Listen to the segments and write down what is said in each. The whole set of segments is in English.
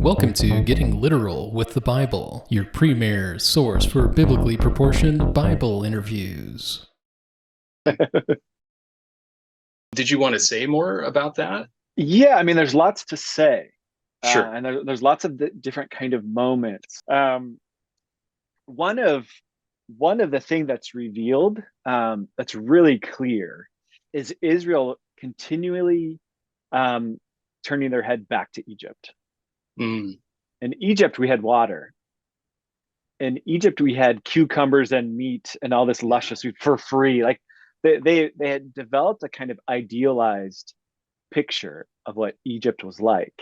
Welcome to Getting Literal with the Bible, your premier source for biblically proportioned Bible interviews. Did you want to say more about that? Yeah, I mean, there's lots to say, Sure. and there's lots of different kind of moments. One of one of the thing that's revealed, that's really clear, is Israel continually um, turning their head back to Egypt. Mm, In Egypt, we had water. In Egypt, we had cucumbers and meat and all this yeah. luscious food for free. Like they had developed a kind of idealized picture of what Egypt was like.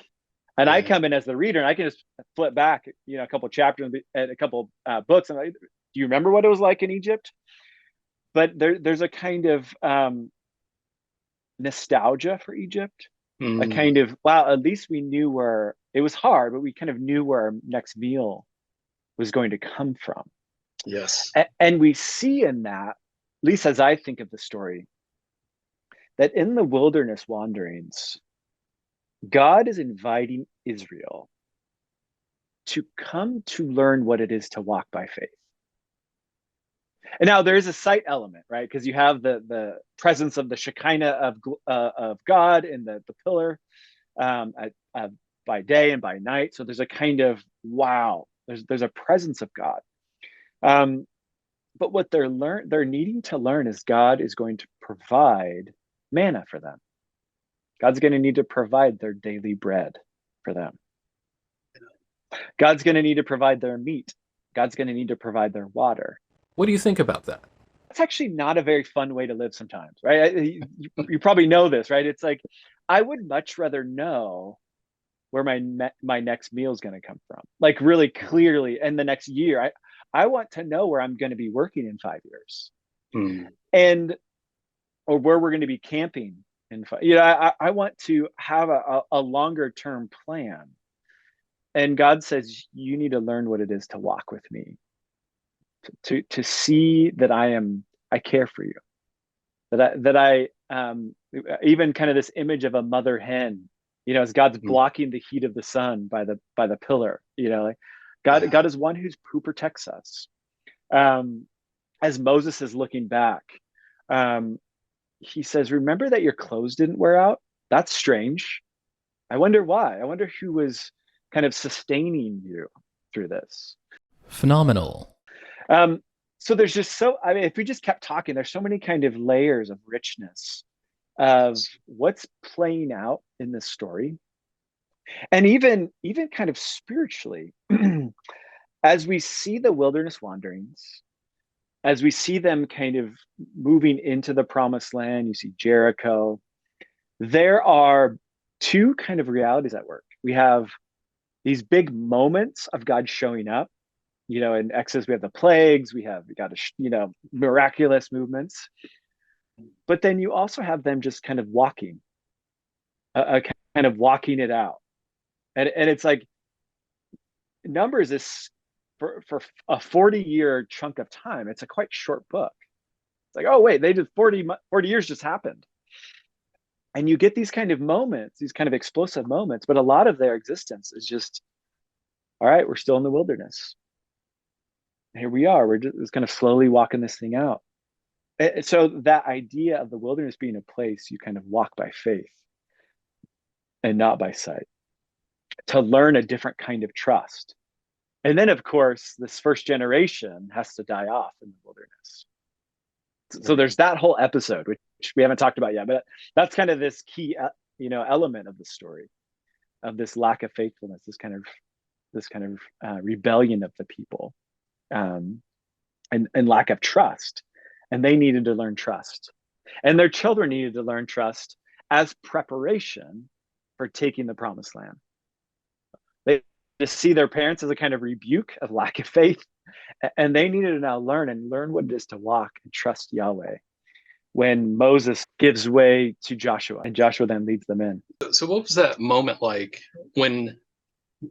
And I Yeah. come in as the reader, and I can just flip back, a couple chapters and a couple books, and like, do you remember what it was like in Egypt? But there's a kind of nostalgia for Egypt, a Mm, kind of wow. At least we knew where it was hard, but we kind of knew where our next meal was going to come from. yes. And we see in that, at least as I think of the story, that in the wilderness wanderings, God is inviting Israel to come to learn what it is to walk by faith. And now there is a sight element, right? Because you have the presence of the Shekinah of God in the pillar, by day and by night. So there's a kind of wow. There's a presence of God. Um, but what they're needing to learn is God is going to provide manna for them. God's going to need to provide their daily bread for them. God's going to need to provide their meat. God's going to need to provide their water. What do you think about that? It's actually not a very fun way to live sometimes, right? You probably know this, right? It's like, I would much rather know where my next meal is going to come from, like really clearly. And the next year, I want to know where I'm going to be working in 5 years, Mm, and or where we're going to be camping in five. I want to have a longer term plan. And God says, you need to learn what it is to walk with me, to see that I care for you, that I even kind of this image of a mother hen, as God's mm, blocking the heat of the sun by the pillar, like God yeah. is one who protects us. Um, as Moses is looking back, um, he says, remember that your clothes didn't wear out? That's strange. I wonder why. I wonder who was kind of sustaining you through this. Phenomenal. Um, so there's just I mean, if we just kept talking, there's so many kind of layers of richness of what's playing out in this story. And even kind of spiritually, as we see the wilderness wanderings, as we see them kind of moving into the promised land, you see Jericho, there are two kind of realities at work. We have these big moments of God showing up. In Exodus, we have the plagues, we got miraculous movements, but then you also have them just kind of walking, a kind of walking it out. And it's like Numbers is for a 40-year chunk of time, it's a quite short book. It's like, oh, wait, they did 40 years just happened. And you get these kind of moments, these kind of explosive moments, but a lot of their existence is just, all right, we're still in the wilderness. Here we are. We're just kind of slowly walking this thing out. And so that idea of the wilderness being a place you kind of walk by faith and not by sight, to learn a different kind of trust. And then, of course, this first generation has to die off in the wilderness. So there's that whole episode, which we haven't talked about yet, but that's kind of this key, element of the story, of this lack of faithfulness, this kind of rebellion of the people, um, and lack of trust. And they needed to learn trust, and their children needed to learn trust as preparation for taking the promised land. They just see their parents as a kind of rebuke of lack of faith, and they needed to now learn what it is to walk and trust Yahweh when Moses gives way to Joshua, and Joshua then leads them in. So what was that moment like when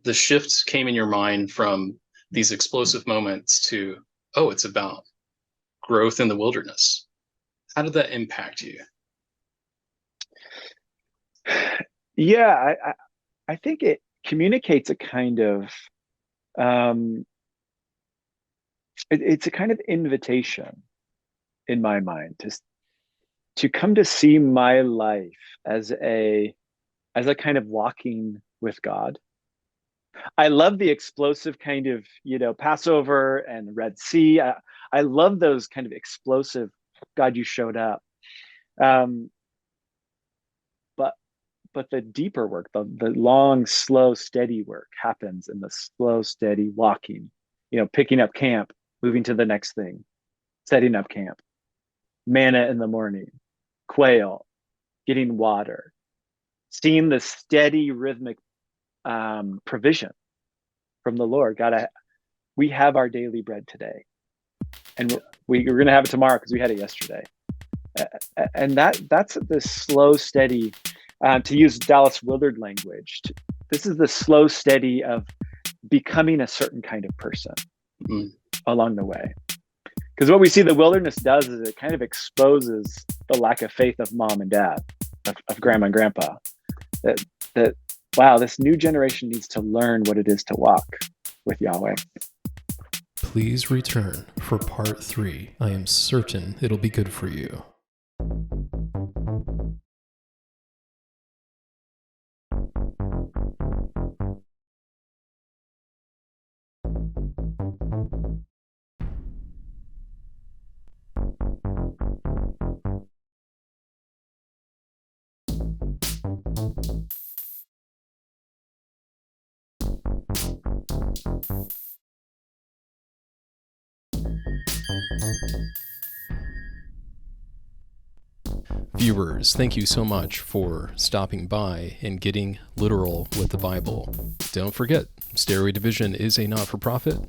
the shifts came in your mind from these explosive moments to, oh, it's about growth in the wilderness? How did that impact you? Yeah, I think communicates a kind of it's a kind of invitation in my mind to come to see my life as a kind of walking with God. I love the explosive kind of, Passover and Red Sea. I love those kind of explosive, God, you showed up. Um, but the deeper work, the long, slow, steady work happens in the slow, steady walking, picking up camp, moving to the next thing, setting up camp, manna in the morning, quail, getting water, seeing the steady rhythmic provision from the Lord. God, we have our daily bread today, and we're going to have it tomorrow because we had it yesterday. And that's this slow, steady. To use Dallas Willard language, this is the slow, steady of becoming a certain kind of person along the way. Because what we see the wilderness does is it kind of exposes the lack of faith of mom and dad, of grandma and grandpa. That wow, this new generation needs to learn what it is to walk with Yahweh. Please return for part 3. I am certain it'll be good for you. Viewers, thank you so much for stopping by and getting literal with the Bible. Don't forget, Stairway Division is a not-for-profit.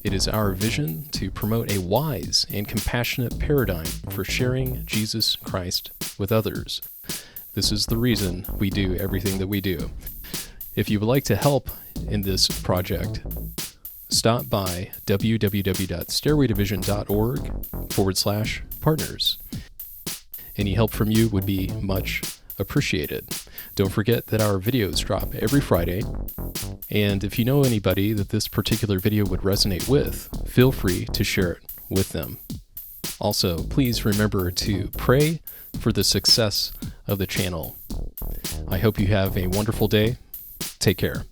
It is our vision to promote a wise and compassionate paradigm for sharing Jesus Christ with others. This is the reason we do everything that we do. If you would like to help in this project, stop by www.stairwaydivision.org/partners. Any help from you would be much appreciated. Don't forget that our videos drop every Friday, and if you know anybody that this particular video would resonate with, feel free to share it with them. Also, please remember to pray for the success of the channel. I hope you have a wonderful day. Take care.